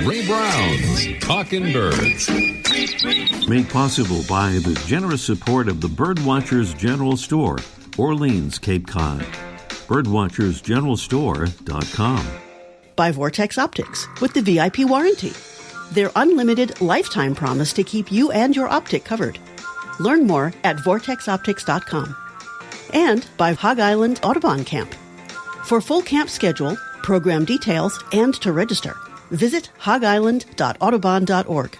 Ray Brown's Talking Birds. Made possible by the generous support of the Birdwatchers General Store, Orleans, Cape Cod. Birdwatchersgeneralstore.com. By Vortex Optics with the VIP warranty. Their unlimited lifetime promise to keep you and your optic covered. Learn more at vortexoptics.com. And by Hog Island Audubon Camp. For full camp schedule, program details, and to register, visit hogisland.audubon.org.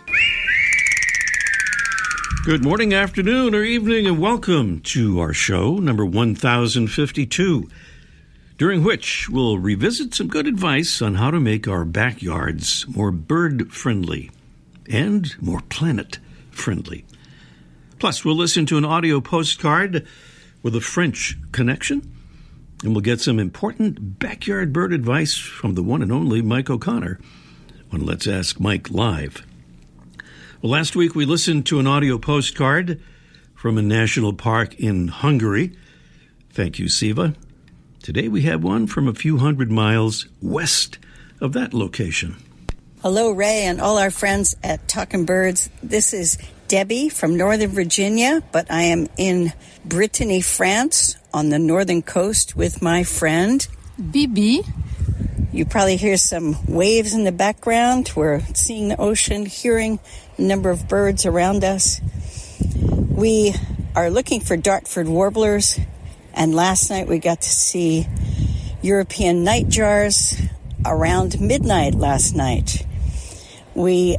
Good morning, afternoon, or evening, and welcome to our show, number 1052, during which we'll revisit some good advice on how to make our backyards more bird-friendly and more planet-friendly. Plus, we'll listen to an audio postcard with a French connection, and we'll get some important backyard bird advice from the one and only Mike O'Connor on Let's Ask Mike Live. Well, last week we listened to an audio postcard from a national park in Hungary. Thank you, Siva. Today we have one from a few hundred miles west of that location. Hello, Ray, and all our friends at Talking Birds. This is Debbie from Northern Virginia, but I am in Brittany, France, on the northern coast with my friend Bibi. You probably hear some waves in the background. We're seeing the ocean, hearing a number of birds around us. We are looking for Dartford warblers, and last night we got to see European nightjars around midnight last night. We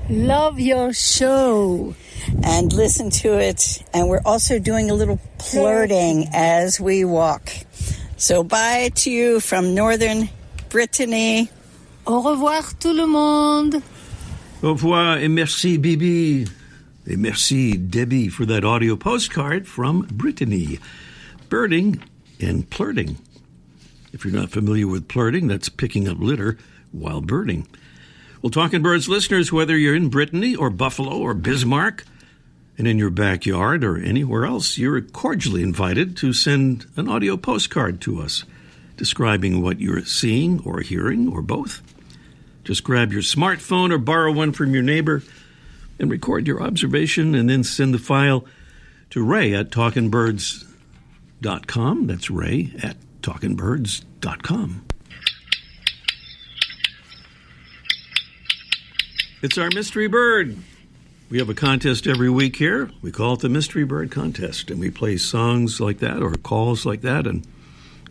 love your show and listen to it, and we're also doing a little flirting as we walk. So bye to you from Northern Brittany. Au revoir tout le monde. Au revoir et merci Bibi. Et merci Debbie for that audio postcard from Brittany. Birding and plurting. If you're not familiar with plurting, that's picking up litter while birding. Well, Talking Birds listeners, whether you're in Brittany or Buffalo or Bismarck, and in your backyard or anywhere else, you're cordially invited to send an audio postcard to us describing what you're seeing or hearing or both. Just grab your smartphone or borrow one from your neighbor and record your observation and then send the file to Ray at talkingbirds.com. That's Ray at talkingbirds.com. It's our mystery bird. We have a contest every week here. We call it the Mystery Bird Contest, and we play songs like that or calls like that and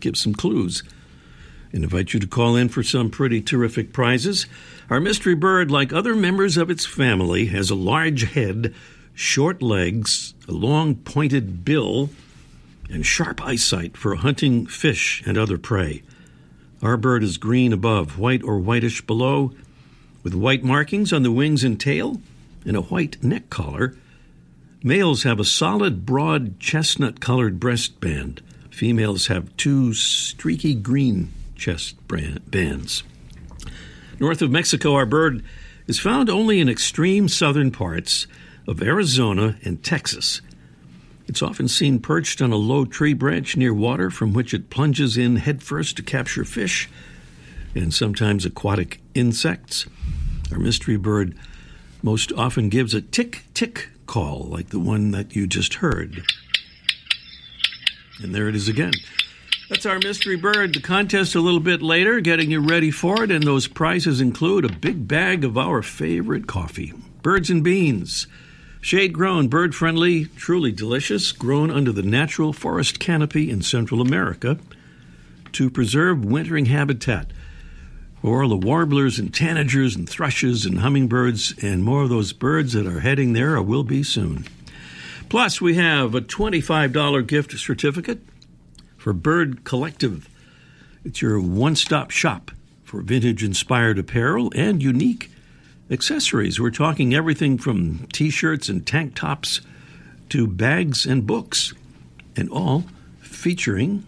give some clues and invite you to call in for some pretty terrific prizes. Our mystery bird, like other members of its family, has a large head, short legs, a long pointed bill, and sharp eyesight for hunting fish and other prey. Our bird is green above, white or whitish below, with white markings on the wings and tail, and a white neck collar. Males have a solid, broad, chestnut-colored breastband. Females have two streaky green chest bands. North of Mexico, our bird is found only in extreme southern parts of Arizona and Texas. It's often seen perched on a low tree branch near water from which it plunges in headfirst to capture fish and sometimes aquatic insects. Our mystery bird most often gives a tick-tick call like the one that you just heard. And there it is again. That's our mystery bird. The contest a little bit later, getting you ready for it, and those prizes include a big bag of our favorite coffee, Birds and Beans, shade-grown, bird-friendly, truly delicious, grown under the natural forest canopy in Central America to preserve wintering habitat for the warblers and tanagers and thrushes and hummingbirds and more of those birds that are heading there or will be soon. Plus, we have a $25 gift certificate for Bird Collective. It's your one-stop shop for vintage-inspired apparel and unique accessories. We're talking everything from T-shirts and tank tops to bags and books, and all featuring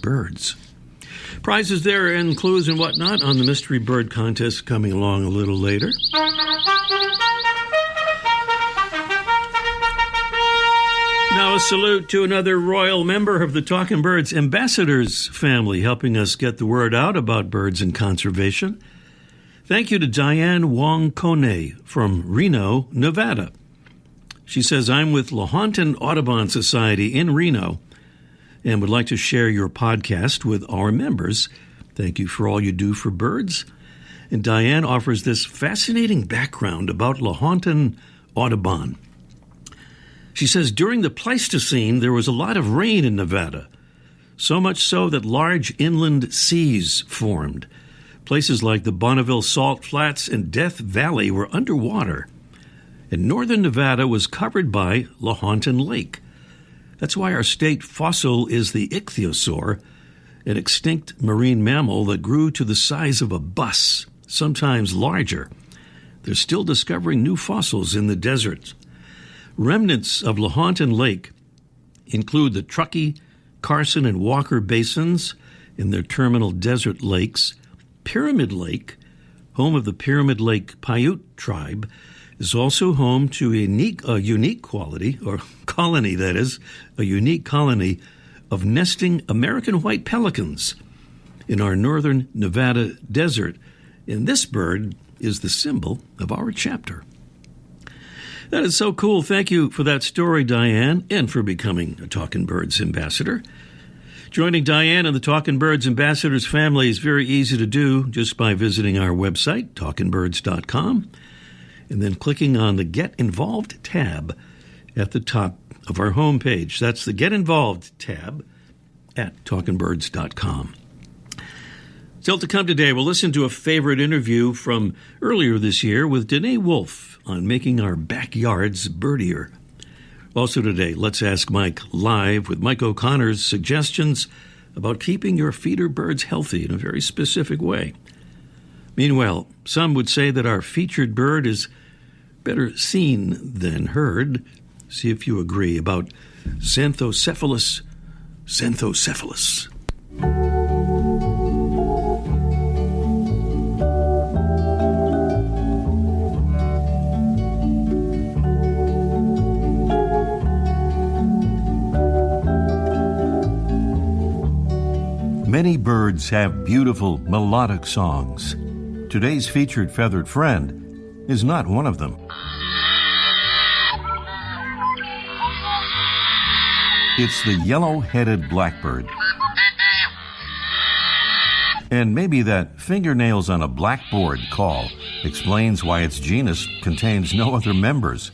birds. Prizes there and clues and whatnot on the Mystery Bird Contest coming along a little later. Now, salute to another royal member of the Talking Birds Ambassadors family, helping us get the word out about birds and conservation. Thank you to Diane Wong Kone from Reno, Nevada. She says, I'm with Lahontan Audubon Society in Reno and would like to share your podcast with our members. Thank you for all you do for birds. And Diane offers this fascinating background about Lahontan Audubon. She says, during the Pleistocene, there was a lot of rain in Nevada, so much so that large inland seas formed. Places like the Bonneville Salt Flats and Death Valley were underwater, and northern Nevada was covered by Lahontan Lake. That's why our state fossil is the ichthyosaur, an extinct marine mammal that grew to the size of a bus, sometimes larger. They're still discovering new fossils in the desert. Remnants of Lahontan Lake include the Truckee, Carson, and Walker basins in their terminal desert lakes. Pyramid Lake, home of the Pyramid Lake Paiute tribe, is also home to a unique colony of nesting American white pelicans in our northern Nevada desert. And this bird is the symbol of our chapter. That is so cool. Thank you for that story, Diane, and for becoming a Talking Birds ambassador. Joining Diane and the Talking Birds Ambassadors family is very easy to do just by visiting our website, talkingbirds.com, and then clicking on the Get Involved tab at the top of our homepage. That's the Get Involved tab at talkingbirds.com. Still to come today, we'll listen to a favorite interview from earlier this year with Danae Wolfe on making our backyards birdier. Also today, let's Ask Mike live with Mike O'Connor's suggestions about keeping your feeder birds healthy in a very specific way. Meanwhile, some would say that our featured bird is better seen than heard. See if you agree about Xanthocephalus. Many birds have beautiful, melodic songs. Today's featured feathered friend is not one of them. It's the yellow-headed blackbird. And maybe that fingernails on a blackboard call explains why its genus contains no other members.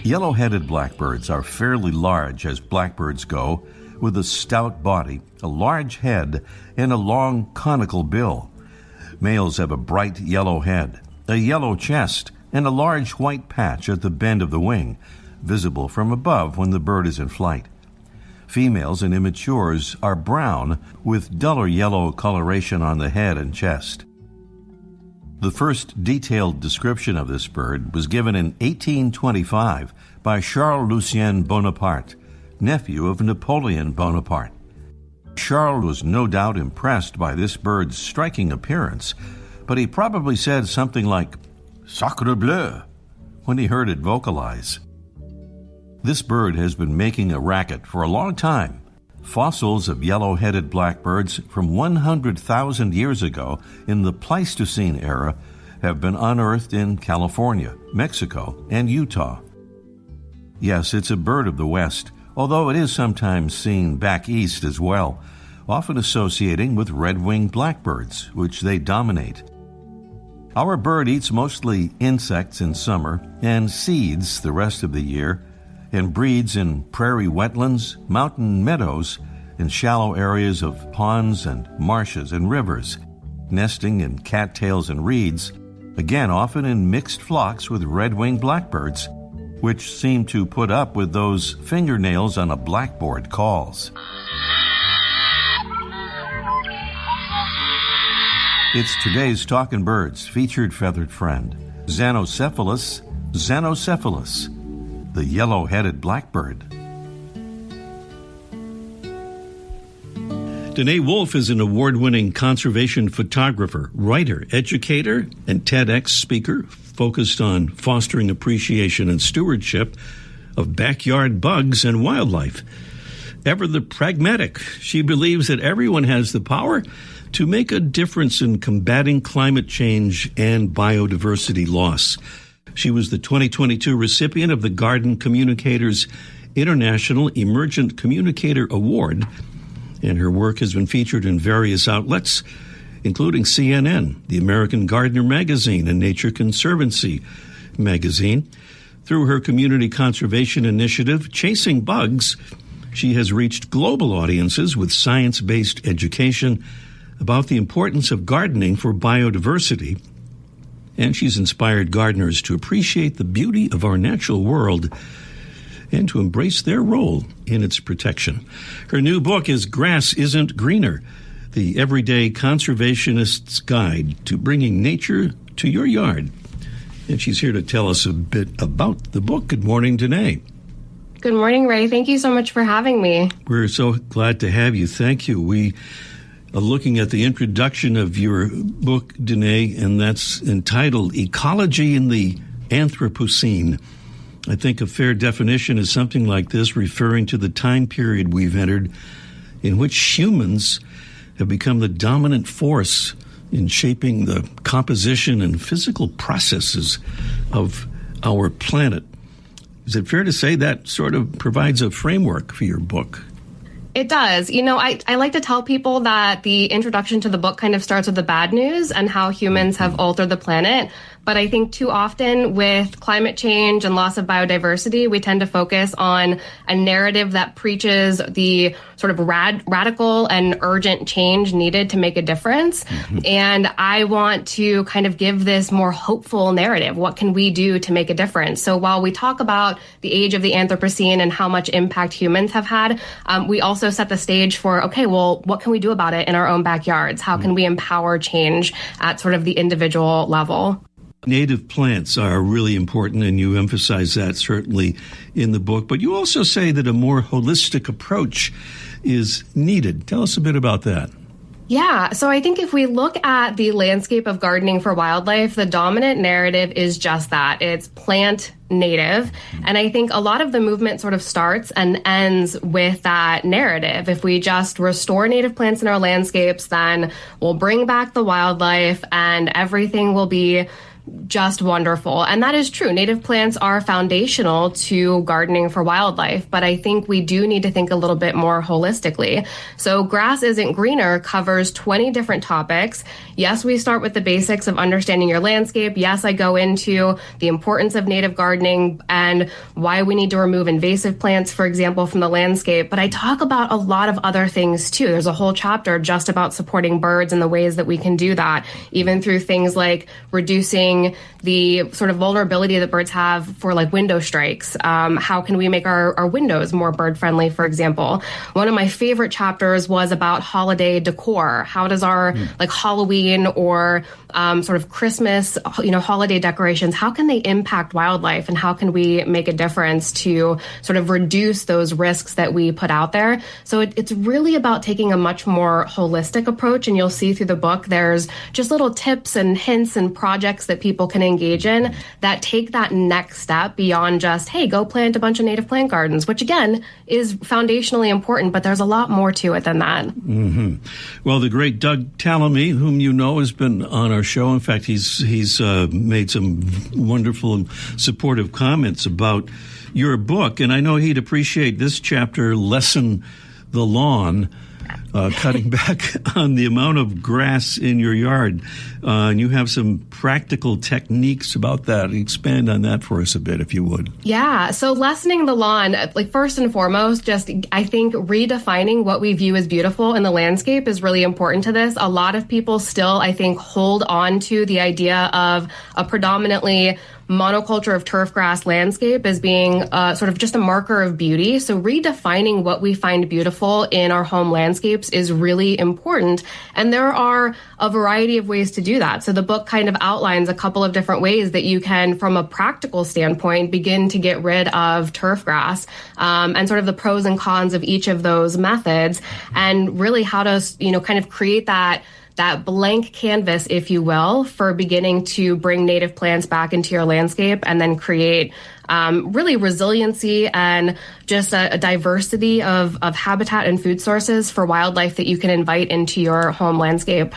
Yellow-headed blackbirds are fairly large as blackbirds go, with a stout body, a large head, and a long conical bill. Males have a bright yellow head, a yellow chest, and a large white patch at the bend of the wing, visible from above when the bird is in flight. Females and immatures are brown with duller yellow coloration on the head and chest. The first detailed description of this bird was given in 1825 by Charles-Lucien Bonaparte, nephew of Napoleon Bonaparte. Charles was no doubt impressed by this bird's striking appearance, but he probably said something like, "Sacre bleu," when he heard it vocalize. This bird has been making a racket for a long time. Fossils of yellow-headed blackbirds from 100,000 years ago in the Pleistocene era have been unearthed in California, Mexico, and Utah. Yes, it's a bird of the West, although it is sometimes seen back east as well, often associating with red-winged blackbirds, which they dominate. Our bird eats mostly insects in summer and seeds the rest of the year, and breeds in prairie wetlands, mountain meadows, and shallow areas of ponds and marshes and rivers, nesting in cattails and reeds, again often in mixed flocks with red-winged blackbirds, which seem to put up with those fingernails on a blackboard calls. It's today's Talkin' Birds featured feathered friend, Xanthocephalus, the yellow-headed blackbird. Danae Wolfe is an award-winning conservation photographer, writer, educator, and TEDx speaker focused on fostering appreciation and stewardship of backyard bugs and wildlife. Ever the pragmatic, she believes that everyone has the power to make a difference in combating climate change and biodiversity loss. She was the 2022 recipient of the Garden Communicators International Emergent Communicator Award, and her work has been featured in various outlets, including CNN, the American Gardener magazine, and Nature Conservancy magazine. Through her community conservation initiative, Chasing Bugs, she has reached global audiences with science-based education about the importance of gardening for biodiversity, and she's inspired gardeners to appreciate the beauty of our natural world and to embrace their role in its protection. Her new book is Grass Isn't Greener, the Everyday Conservationist's Guide to Bringing Nature to Your Yard. And she's here to tell us a bit about the book. Good morning, Danae. Good morning, Ray. Thank you so much for having me. We're so glad to have you. Thank you. We are looking at the introduction of your book, Danae, and that's entitled Ecology in the Anthropocene. I think a fair definition is something like this, referring to the time period we've entered in which humans have become the dominant force in shaping the composition and physical processes of our planet. Is it fair to say that sort of provides a framework for your book? It does. You know, I like to tell people that the introduction to the book kind of starts with the bad news and how humans have altered the planet. But I think too often with climate change and loss of biodiversity, we tend to focus on a narrative that preaches the sort of radical and urgent change needed to make a difference. And I want to kind of give this more hopeful narrative. What can we do to make a difference? So while we talk about the age of the Anthropocene and how much impact humans have had, we also set the stage for, okay, well, what can we do about it in our own backyards? How can we empower change at sort of the individual level? Native plants are really important, and you emphasize that certainly in the book. But you also say that a more holistic approach is needed. Tell us a bit about that. Yeah, so I think if we look at the landscape of gardening for wildlife, the dominant narrative is just that. It's plant native. And I think a lot of the movement sort of starts and ends with that narrative. If we just restore native plants in our landscapes, then we'll bring back the wildlife and everything will be just wonderful. And that is true. Native plants are foundational to gardening for wildlife, but I think we do need to think a little bit more holistically. So Grass Isn't Greener covers 20 different topics. Yes, we start with the basics of understanding your landscape. Yes, I go into the importance of native gardening and why we need to remove invasive plants, for example, from the landscape. But I talk about a lot of other things too. There's a whole chapter just about supporting birds and the ways that we can do that, even through things like reducing the sort of vulnerability that birds have for like window strikes. How can we make our windows more bird friendly, for example? One of my favorite chapters was about holiday decor. How does our like Halloween or sort of Christmas, holiday decorations, how can they impact wildlife and how can we make a difference to sort of reduce those risks that we put out there? So it's really about taking a much more holistic approach. And you'll see through the book, there's just little tips and hints and projects that people can engage in that take that next step beyond just, hey, go plant a bunch of native plant gardens, which again is foundationally important, but there's a lot more to it than that. Well, the great Doug Tallamy, whom you know, has been on our show. In fact, he's made some wonderful and supportive comments about your book, and I know he'd appreciate this chapter, Lessen the Lawn, cutting back on the amount of grass in your yard. And you have some practical techniques about that. Expand on that for us a bit, if you would. Yeah. So lessening the lawn, like first and foremost, just I think redefining what we view as beautiful in the landscape is really important to this. A lot of people still, I think, hold on to the idea of a predominantly monoculture of turf grass landscape as being sort of just a marker of beauty. So redefining what we find beautiful in our home landscapes is really important. And there are a variety of ways to do that. So the book kind of outlines a couple of different ways that you can, from a practical standpoint, begin to get rid of turf grass and sort of the pros and cons of each of those methods and really how to, kind of create that that blank canvas, if you will, for beginning to bring native plants back into your landscape and then create really resiliency and just a diversity of habitat and food sources for wildlife that you can invite into your home landscape.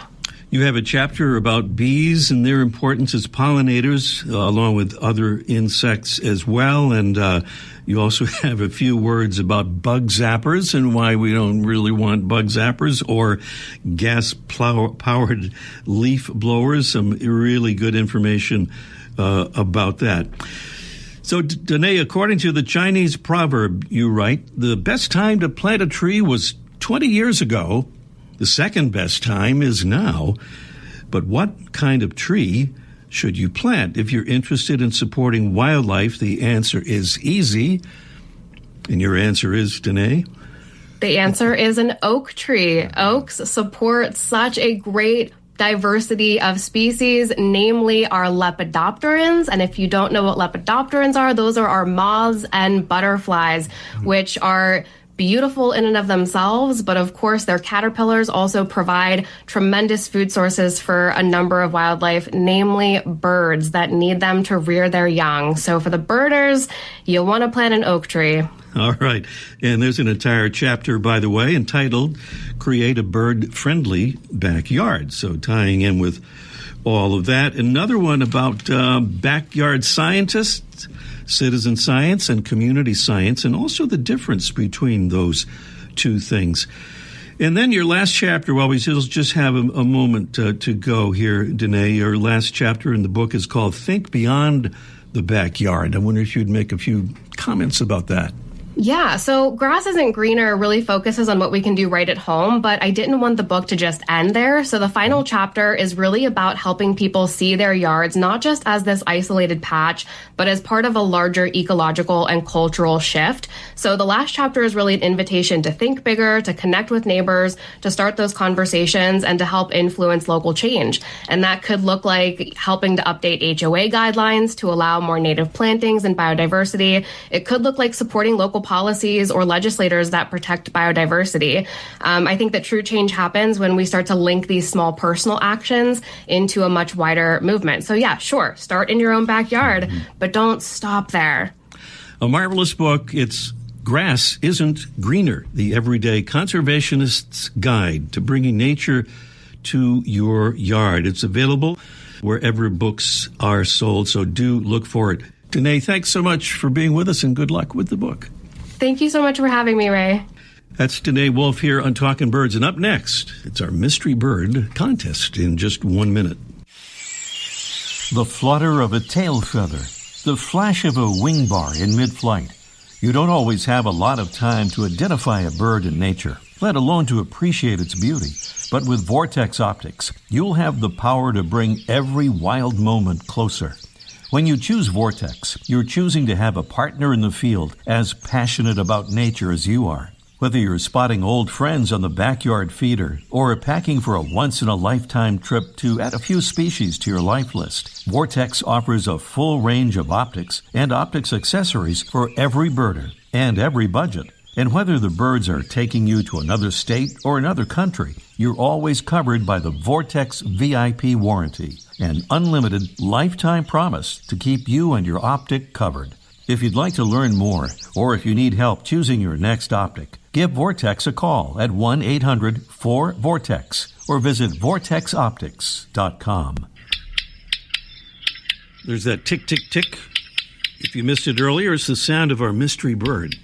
You have a chapter about bees and their importance as pollinators, along with other insects as well. And you also have a few words about bug zappers and why we don't really want bug zappers, or gas-powered leaf blowers. Some really good information about that. So, Danae, according to the Chinese proverb, you write, the best time to plant a tree was 20 years ago. The second best time is now. But what kind of tree should you plant? If you're interested in supporting wildlife, the answer is easy. And your answer is, Danae? The answer is an oak tree. Oaks support such a great diversity of species, namely our lepidopterans. And if you don't know what lepidopterans are, those are our moths and butterflies, which are beautiful in and of themselves, but of course their caterpillars also provide tremendous food sources for a number of wildlife, namely birds that need them to rear their young. So for the birders, you'll want to plant an oak tree. All right. And there's an entire chapter, by the way, entitled Create a Bird-Friendly Backyard. So tying in with all of that. Another one about backyard scientists, citizen science and community science, and also the difference between those two things. And then your last chapter, well, we just have a moment to go here, Danae. Your last chapter in the book is called Think Beyond the Backyard. I wonder if you'd make a few comments about that. Yeah, so Grass Isn't Greener really focuses on what we can do right at home, but I didn't want the book to just end there. So the final chapter is really about helping people see their yards, not just as this isolated patch, but as part of a larger ecological and cultural shift. So the last chapter is really an invitation to think bigger, to connect with neighbors, to start those conversations, and to help influence local change. And that could look like helping to update HOA guidelines to allow more native plantings and biodiversity. It could look like supporting local policies or legislators that protect biodiversity. I think that true change happens when we start to link these small personal actions into a much wider movement. So yeah, sure, start in your own backyard, but don't stop there. A marvelous book. It's Grass Isn't Greener, the Everyday Conservationist's Guide to Bringing Nature to Your Yard. It's available wherever books are sold, so do look for it. Danae, thanks so much for being with us, and good luck with the book. Thank you so much for having me, Ray. That's Danae Wolf here on Talking Birds. And up next, it's our Mystery Bird contest in just 1 minute. The flutter of a tail feather, the flash of a wing bar in mid-flight. You don't always have a lot of time to identify a bird in nature, let alone to appreciate its beauty. But with Vortex Optics, you'll have the power to bring every wild moment closer. When you choose Vortex, you're choosing to have a partner in the field as passionate about nature as you are. Whether you're spotting old friends on the backyard feeder or packing for a once-in-a-lifetime trip to add a few species to your life list, Vortex offers a full range of optics and optics accessories for every birder and every budget. And whether the birds are taking you to another state or another country, you're always covered by the Vortex VIP warranty, an unlimited lifetime promise to keep you and your optic covered. If you'd like to learn more, or if you need help choosing your next optic, give Vortex a call at 1-800-4VORTEX or visit vortexoptics.com. There's that tick, tick, tick. If you missed it earlier, it's the sound of our mystery bird.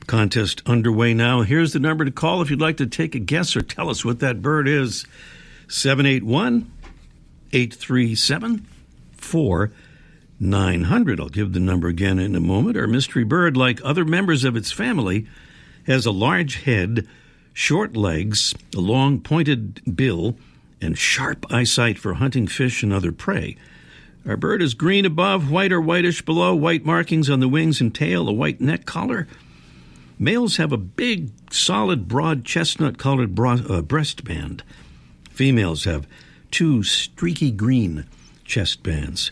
Contest underway now. Here's the number to call if you'd like to take a guess or tell us what that bird is. 781-837-4900. I'll give the number again in a moment. Our mystery bird, like other members of its family, has a large head, short legs, a long pointed bill, and sharp eyesight for hunting fish and other prey. Our bird is green above, white or whitish below, white markings on the wings and tail, a white neck collar. Males have a big, solid, broad chestnut-colored breast band. Females have two streaky green chest bands.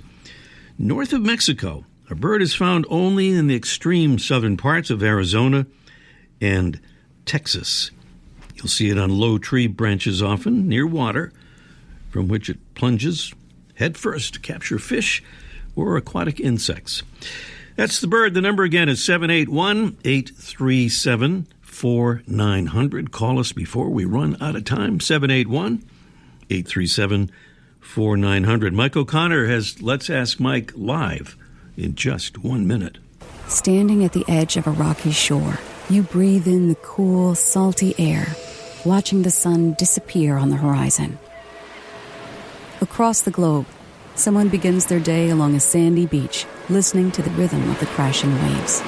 North of Mexico, a bird is found only in the extreme southern parts of Arizona and Texas. You'll see it on low tree branches often, near water, from which it plunges headfirst to capture fish or aquatic insects. That's the bird. The number again is 781-837-4900. Call us before we run out of time, 781-837-4900. Mike O'Connor has Let's Ask Mike live in just 1 minute. Standing at the edge of a rocky shore, you breathe in the cool, salty air, watching the sun disappear on the horizon. Across the globe, someone begins their day along a sandy beach, listening to the rhythm of the crashing waves.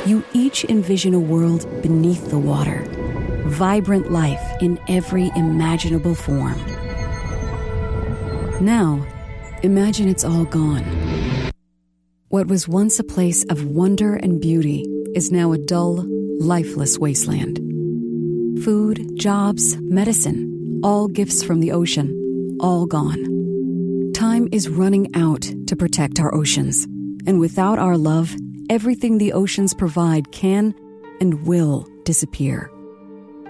You each envision a world beneath the water, vibrant life in every imaginable form. Now, imagine it's all gone. What was once a place of wonder and beauty is now a dull, lifeless wasteland. Food, jobs, medicine, all gifts from the ocean, all gone. Time is running out to protect our oceans, and without our love, everything the oceans provide can and will disappear.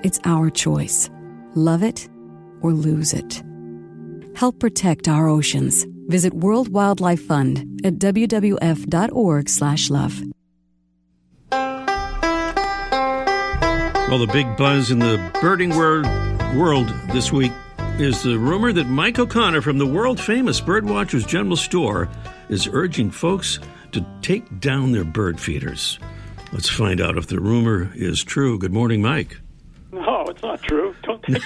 It's our choice. Love it or lose it. Help protect our oceans. Visit World Wildlife Fund at wwf.org/love. Well, the big buzz in the birding world this week is the rumor that Mike O'Connor from the world-famous Birdwatchers General Store is urging folks to take down their bird feeders. Let's find out if the rumor is true. Good morning, Mike. No, it's not true. Don't take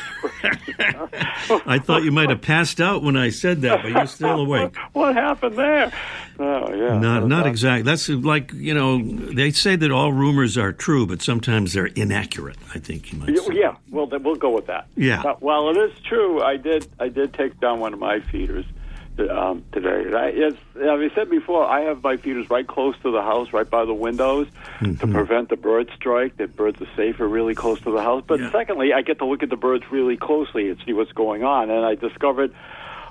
I thought you might have passed out when I said that, but you're still awake. What happened there? Oh, yeah. Not exactly. That's like, they say that all rumors are true, but sometimes they're inaccurate, I think you might say. Yeah, well, then we'll go with that. Yeah. Well, it is true. I did take down one of my feeders today. As I said before, I have my feeders right close to the house, right by the windows, to prevent the bird strike. The birds are safer really close to the house. But secondly, I get to look at the birds really closely and see what's going on. And I discovered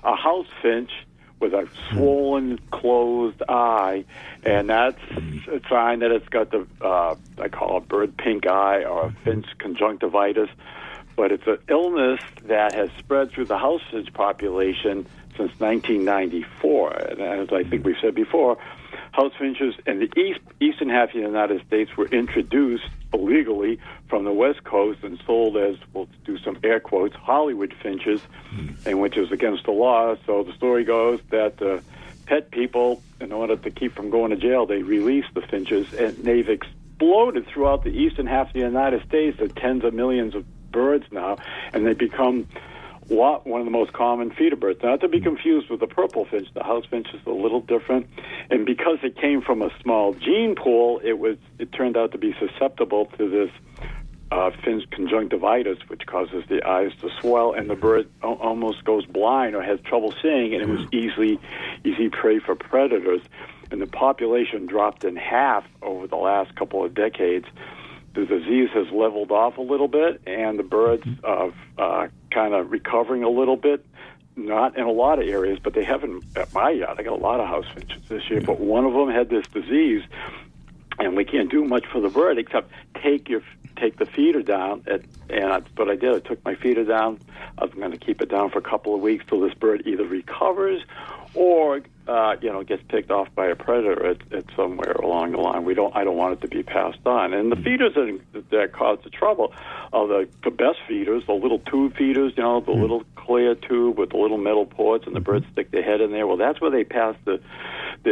a house finch with a swollen, closed eye, and that's a sign that it's got the, I call it bird pink eye or finch conjunctivitis. But it's an illness that has spread through the house finch population since 1994. And as I think we've said before, house finches in the eastern half of the United States were introduced illegally from the West Coast and sold as, we'll do some air quotes, Hollywood finches, and which is against the law. So the story goes that pet people, in order to keep from going to jail, they released the finches, and they've exploded throughout the eastern half of the United States. There are tens of millions of birds now, and they become one of the most common feeder birds. Not to be confused with the purple finch. The house finch is a little different, and because it came from a small gene pool, it turned out to be susceptible to this finch conjunctivitis, which causes the eyes to swell, and the bird almost goes blind or has trouble seeing, and it was easy prey for predators. And the population dropped in half over the last couple of decades. The disease has leveled off a little bit, and the birds are kind of recovering a little bit. Not in a lot of areas, but they haven't at my yard. I got a lot of house finches this year, but one of them had this disease, and we can't do much for the bird except take the feeder down. And that's what I did. I took my feeder down. I'm going to keep it down for a couple of weeks till this bird either recovers or gets picked off by a predator at somewhere along the line. I don't want it to be passed on. And the feeders that cause the trouble are the best feeders, the little tube feeders, the little clear tube with the little metal ports, and the birds stick their head in there. Well, that's where they pass the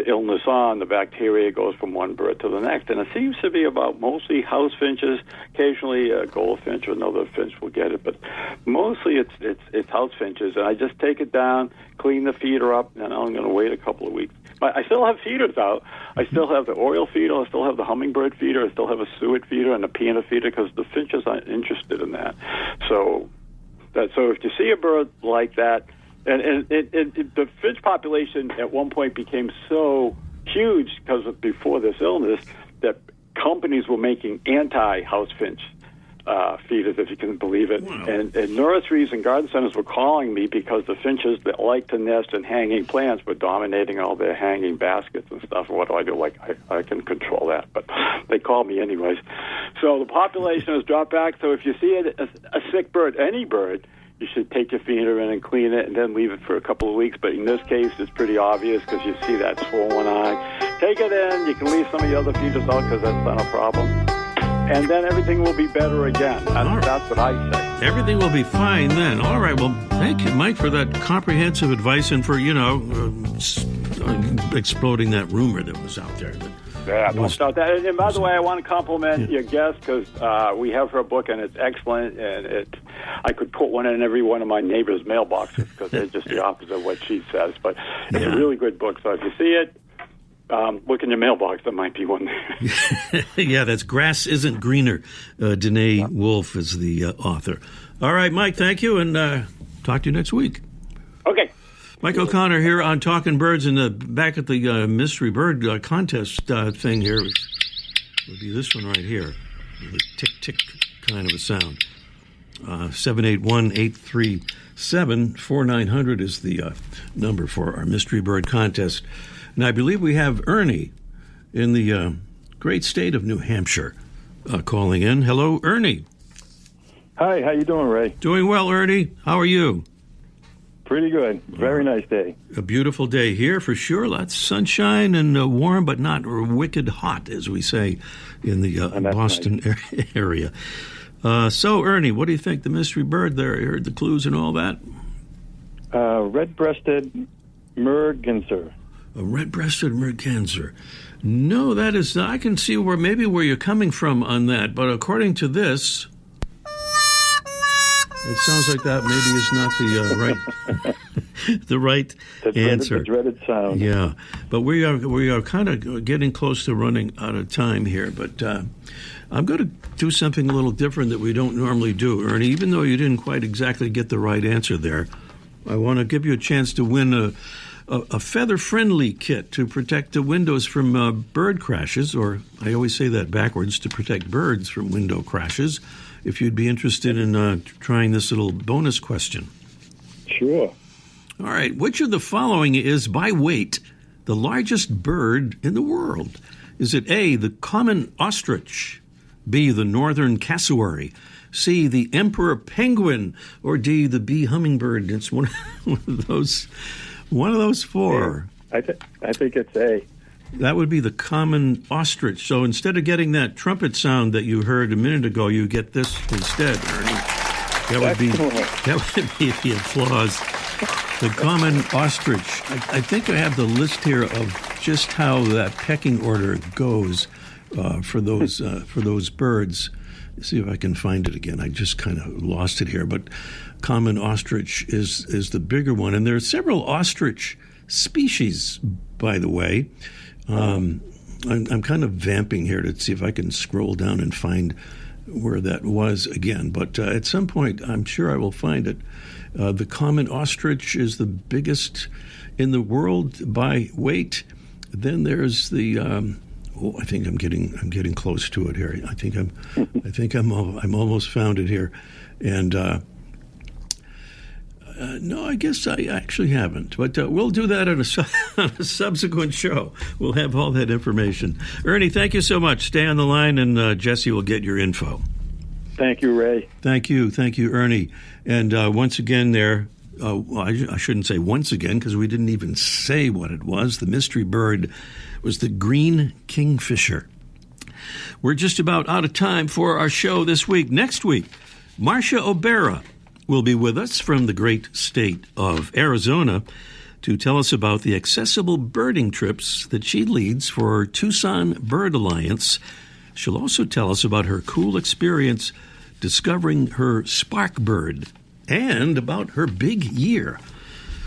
illness on. The bacteria goes from one bird to the next, and it seems to be about mostly house finches. Occasionally a goldfinch or another finch will get it, but mostly it's house finches. And I just take it down, clean the feeder up, and I'm going to wait a couple of weeks. But I still have feeders out. I still have the oil feeder. I still have the hummingbird feeder. I still have a suet feeder and a peanut feeder because the finches aren't interested in that. So if you see a bird like that, and the finch population at one point became so huge because before this illness that companies were making anti-house finch feeders, if you can believe it. Wow. And nurseries and garden centers were calling me because the finches that like to nest in hanging plants were dominating all their hanging baskets and stuff. What do I do? Like, I can control that, but they called me anyways. So the population has dropped back. So if you see a sick bird, any bird, you should take your feeder in and clean it and then leave it for a couple of weeks. But in this case, it's pretty obvious because you see that swollen eye. Take it in. You can leave some of the other feeders out because that's not a problem. And then everything will be better again. That's what I say. Everything will be fine then. All right. Well, thank you, Mike, for that comprehensive advice and for, exploding that rumor that was out there. Yeah, don't start that. And by the way, I want to compliment your guest because we have her book and it's excellent. And I could put one in every one of my neighbors' mailboxes because they're just the opposite of what she says. But it's a really good book. So if you see it, look in your mailbox. There might be one there. Yeah, that's Grass Isn't Greener. Danae Wolf is the author. All right, Mike, thank you, and talk to you next week. Okay. Mike O'Connor here on Talking Birds, and back at the Mystery Bird contest thing here would be this one right here, with a tick-tick kind of a sound. 781-837-4900 is the number for our Mystery Bird contest. And I believe we have Ernie in the great state of New Hampshire calling in. Hello, Ernie. Hi, how you doing, Ray? Doing well, Ernie. How are you? Pretty good. Very nice day. A beautiful day here for sure. Lots of sunshine and warm, but not wicked hot, as we say in the Boston area. So, Ernie, what do you think? The mystery bird there, you heard the clues and all that? Red-breasted merganser. A red-breasted merganser. No, that is, I can see where you're coming from on that, but according to this, it sounds like that maybe is not the right answer. The dreaded sound. Yeah, but we are kind of getting close to running out of time here. But I'm going to do something a little different that we don't normally do, Ernie. Even though you didn't quite exactly get the right answer there, I want to give you a chance to win a feather-friendly kit to protect the windows from bird crashes, or I always say that backwards, to protect birds from window crashes. If you'd be interested in trying this little bonus question. Sure. All right. Which of the following is, by weight, the largest bird in the world? Is it A, the common ostrich, B, the northern cassowary, C, the emperor penguin, or D, the bee hummingbird? It's one of those four. I think it's A. That would be the common ostrich. So instead of getting that trumpet sound that you heard a minute ago, you get this instead, Ernie. That would be the applause. The common ostrich. I think I have the list here of just how that pecking order goes for those birds. Let's see if I can find it again. I just kind of lost it here, but common ostrich is the bigger one, and there are several ostrich species, by the way. I'm kind of vamping here to see if I can scroll down and find where that was again. But at some point, I'm sure I will find it. The common ostrich is the biggest in the world by weight. Then there's the I think I'm getting close to it here. I think I'm almost found it here, and. No, I guess I actually haven't. But we'll do that on a subsequent show. We'll have all that information. Ernie, thank you so much. Stay on the line, and Jesse will get your info. Thank you, Ray. Thank you, Ernie. And once again there, I shouldn't say once again because we didn't even say what it was. The mystery bird was the green kingfisher. We're just about out of time for our show this week. Next week, Marcia O'Bara will be with us from the great state of Arizona to tell us about the accessible birding trips that she leads for Tucson Bird Alliance. She'll also tell us about her cool experience discovering her spark bird and about her big year.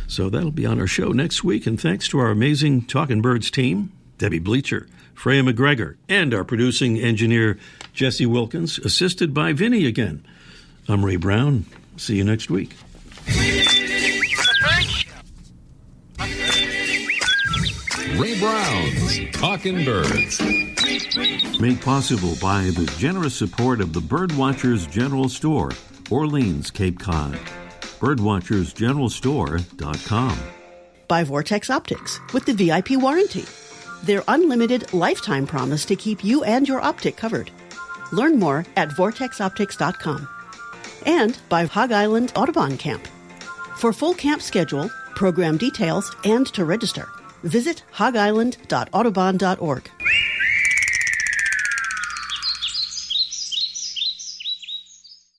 So that'll be on our show next week. And thanks to our amazing Talking Birds team, Debbie Bleacher, Freya McGregor, and our producing engineer, Jesse Wilkins, assisted by Vinny again. I'm Ray Brown. See you next week. Ray Brown's Talking Birds. Made possible by the generous support of the Birdwatchers General Store, Orleans, Cape Cod. Birdwatchersgeneralstore.com. By Vortex Optics with the VIP warranty. Their unlimited lifetime promise to keep you and your optic covered. Learn more at vortexoptics.com. And by Hog Island Audubon Camp. For full camp schedule, program details, and to register, visit hogisland.audubon.org.